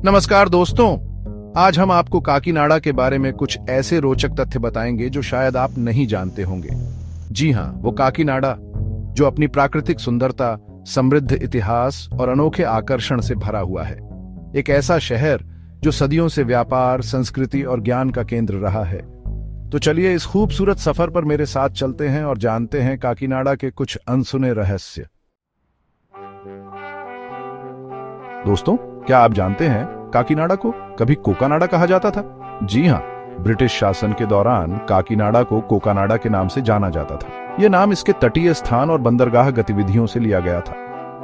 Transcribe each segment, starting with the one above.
नमस्कार दोस्तों, आज हम आपको काकीनाडा के बारे में कुछ ऐसे रोचक तथ्य बताएंगे जो शायद आप नहीं जानते होंगे। जी हाँ, वो काकीनाडा जो अपनी प्राकृतिक सुंदरता, समृद्ध इतिहास और अनोखे आकर्षण से भरा हुआ है। एक ऐसा शहर जो सदियों से व्यापार, संस्कृति और ज्ञान का केंद्र रहा है। तो चलिए इस खूबसूरत सफर पर मेरे साथ चलते हैं और जानते हैं काकीनाडा के कुछ अनसुने रहस्य। दोस्तों, क्या आप जानते हैं काकीनाडा को कभी कोकानाडा कहा जाता था? जी हाँ, ब्रिटिश शासन के दौरान काकीनाडा को कोकानाडा के नाम से जाना जाता था। यह नाम इसके तटीय स्थान और बंदरगाह गतिविधियों से लिया गया था।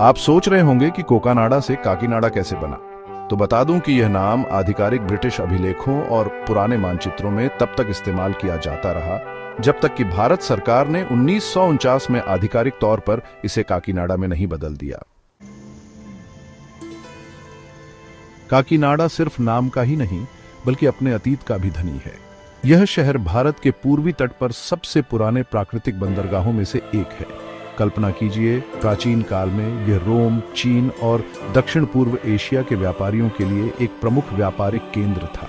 आप सोच रहे होंगे कि कोकानाडा से काकीनाडा कैसे बना, तो बता दूं कि यह नाम आधिकारिक ब्रिटिश अभिलेखों और पुराने मानचित्रों में तब तक इस्तेमाल किया जाता रहा जब तक कि भारत सरकार ने 1949 में आधिकारिक तौर पर इसे काकीनाडा में नहीं बदल दिया। काकीनाडा सिर्फ नाम का ही नहीं बल्कि अपने अतीत का भी धनी है। यह शहर भारत के पूर्वी तट पर सबसे पुराने प्राकृतिक बंदरगाहों में से एक है। कल्पना कीजिए, प्राचीन काल में यह रोम, चीन और दक्षिण पूर्व एशिया के व्यापारियों के लिए एक प्रमुख व्यापारिक केंद्र था।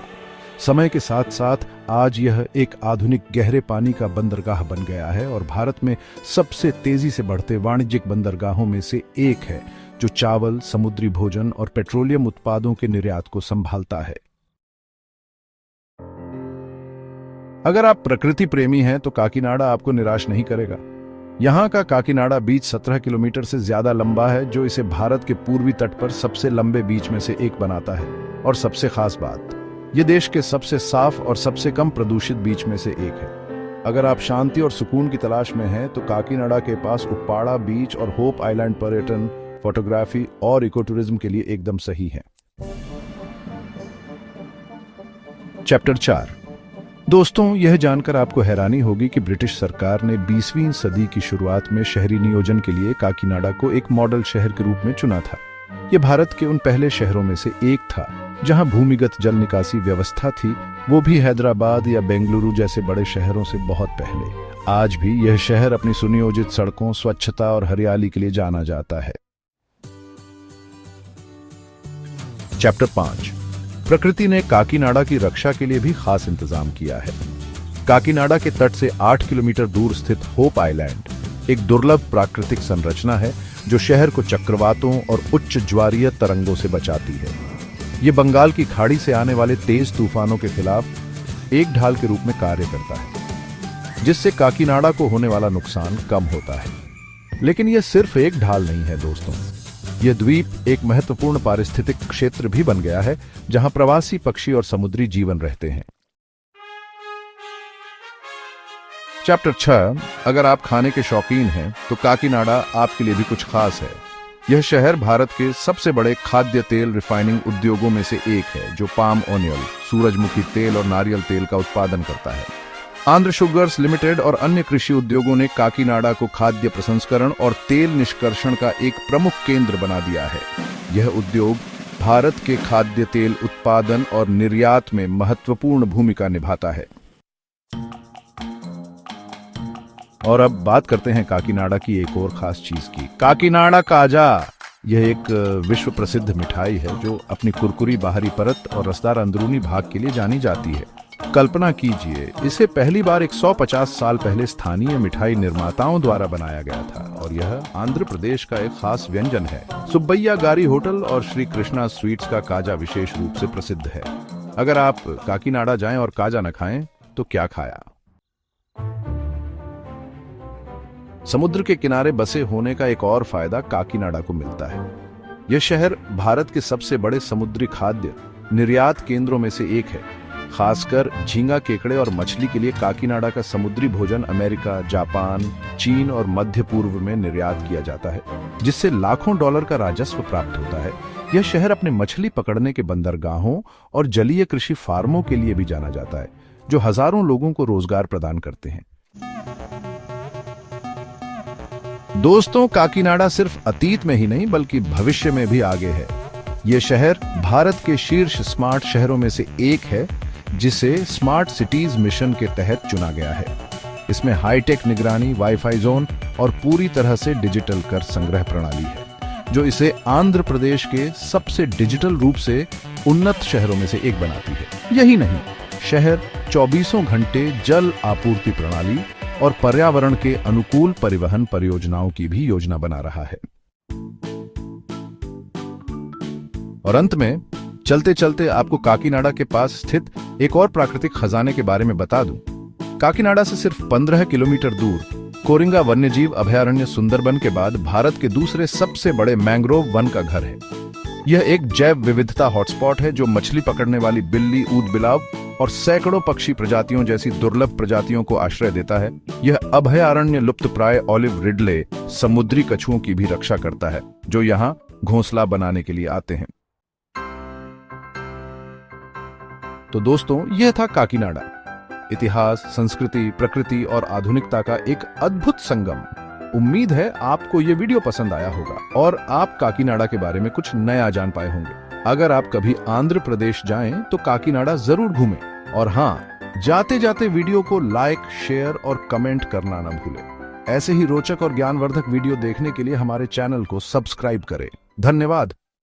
समय के साथ साथ आज यह एक आधुनिक गहरे पानी का बंदरगाह बन गया है और भारत में सबसे तेजी से बढ़ते वाणिज्यिक बंदरगाहों में से एक है, जो चावल, समुद्री भोजन और पेट्रोलियम उत्पादों के निर्यात को संभालता है। अगर आप प्रकृति प्रेमी हैं तो काकीनाडा आपको निराश नहीं करेगा। यहां का काकीनाडा बीच 17 किलोमीटर से ज्यादा लंबा है, जो इसे भारत के पूर्वी तट पर सबसे लंबे बीच में से एक बनाता है। और सबसे खास बात, यह देश के सबसे साफ और सबसे कम प्रदूषित बीच में से एक है। अगर आप शांति और सुकून की तलाश में हैं तो काकीनाडा के पास उप्पाड़ा बीच और होप आइलैंड पर्यटन, फोटोग्राफी और इको टूरिज्म के लिए एकदम सही है। चैप्टर 4। दोस्तों, यह जानकर आपको हैरानी होगी कि ब्रिटिश सरकार ने 20वीं सदी की शुरुआत में शहरी नियोजन के लिए काकीनाडा को एक मॉडल शहर के रूप में चुना था। यह भारत के उन पहले शहरों में से एक था जहां भूमिगत जल निकासी व्यवस्था थी, वो भी हैदराबाद या बेंगलुरु जैसे बड़े शहरों से बहुत पहले। आज भी यह शहर अपनी सुनियोजित सड़कों, स्वच्छता और हरियाली के लिए जाना जाता है। चैप्टर 5। प्रकृति ने काकीनाडा की रक्षा के लिए भी खास इंतजाम किया है। काकीनाडा के तट से 8 किलोमीटर दूर स्थित होप आइलैंड एक दुर्लभ प्राकृतिक संरचना है जो शहर को चक्रवातों और उच्च ज्वारीय तरंगों से बचाती है। यह बंगाल की खाड़ी से आने वाले तेज तूफानों के खिलाफ एक ढाल के रूप में कार्य करता है, जिससे काकीनाडा को होने वाला नुकसान कम होता है। लेकिन यह सिर्फ एक ढाल नहीं है दोस्तों, यह द्वीप एक महत्वपूर्ण पारिस्थितिक क्षेत्र भी बन गया है जहां प्रवासी पक्षी और समुद्री जीवन रहते हैं। चैप्टर 6। अगर आप खाने के शौकीन हैं तो काकीनाडा आपके लिए भी कुछ खास है। यह शहर भारत के सबसे बड़े खाद्य तेल रिफाइनिंग उद्योगों में से एक है, जो पाम ऑयल, सूरजमुखी तेल और नारियल तेल का उत्पादन करता है। आंध्र शुगर्स लिमिटेड और अन्य कृषि उद्योगों ने काकीनाडा को खाद्य प्रसंस्करण और तेल निष्कर्षण का एक प्रमुख केंद्र बना दिया है। यह उद्योग भारत के खाद्य तेल उत्पादन और निर्यात में महत्वपूर्ण भूमिका निभाता है। और अब बात करते हैं काकीनाडा की एक और खास चीज की, काकीनाडा काजा। यह एक विश्व प्रसिद्ध मिठाई है जो अपनी कुरकुरी बाहरी परत और रसदार अंदरूनी भाग के लिए जानी जाती है। कल्पना कीजिए, इसे पहली बार 150 साल पहले स्थानीय मिठाई निर्माताओं द्वारा बनाया गया था और यह आंध्र प्रदेश का एक खास व्यंजन है। सुब्बैया गारी होटल और श्री कृष्णा स्वीट्स का काजा विशेष रूप से प्रसिद्ध है। अगर आप काकीनाडा जाएं और काजा न खाएं तो क्या खाया। समुद्र के किनारे बसे होने का एक और फायदा काकीनाडा को मिलता है। यह शहर भारत के सबसे बड़े समुद्री खाद्य निर्यात केंद्रों में से एक है। खासकर झींगा, केकड़े और मछली के लिए काकीनाडा का समुद्री भोजन अमेरिका, जापान, चीन और मध्य पूर्व में निर्यात किया जाता है, जिससे लाखों डॉलर का राजस्व प्राप्त होता है। यह शहर अपने मछली पकड़ने के बंदरगाहों और जलीय कृषि फार्मों के लिए भी जाना जाता है, जो हजारों लोगों को रोजगार प्रदान करते हैं। दोस्तों, काकीनाडा सिर्फ अतीत में ही नहीं बल्कि भविष्य में भी आगे है। यह शहर भारत के शीर्ष स्मार्ट शहरों में से एक है, जिसे स्मार्ट सिटीज मिशन के तहत चुना गया है। इसमें हाईटेक निगरानी, वाईफाई जोन और पूरी तरह से डिजिटल कर संग्रह प्रणाली है, जो इसे आंध्र प्रदेश के सबसे डिजिटल रूप से उन्नत शहरों में से एक बनाती है। यही नहीं, शहर 24 घंटे जल आपूर्ति प्रणाली और पर्यावरण के अनुकूल परिवहन परियोजनाओं की भी योजना बना रहा है। और अंत में चलते चलते आपको काकीनाडा के पास स्थित एक और प्राकृतिक खजाने के बारे में बता दूं। काकीनाडा से सिर्फ 15 किलोमीटर दूर कोरिंगा वन्यजीव अभयारण्य सुंदरबन के बाद भारत के दूसरे सबसे बड़े मैंग्रोव वन का घर है। यह एक जैव विविधता हॉटस्पॉट है जो मछली पकड़ने वाली बिल्ली, ऊदबिलाव और सैकड़ों पक्षी प्रजातियों जैसी दुर्लभ प्रजातियों को आश्रय देता है। यह अभयारण्य लुप्तप्राय ऑलिव रिडले समुद्री कछुओं की भी रक्षा करता है, जो यहाँ घोंसला बनाने के लिए आते हैं। तो दोस्तों, यह था काकीनाडा, इतिहास, संस्कृति, प्रकृति और आधुनिकता का एक अद्भुत संगम। उम्मीद है आपको यह वीडियो पसंद आया होगा और आप काकीनाडा के बारे में कुछ नया जान पाए होंगे। अगर आप कभी आंध्र प्रदेश जाएं तो काकीनाडा जरूर घूमें। और हाँ, जाते जाते वीडियो को लाइक, शेयर और कमेंट करना न भूलें। ऐसे ही रोचक और ज्ञानवर्धक वीडियो देखने के लिए हमारे चैनल को सब्सक्राइब करें। धन्यवाद।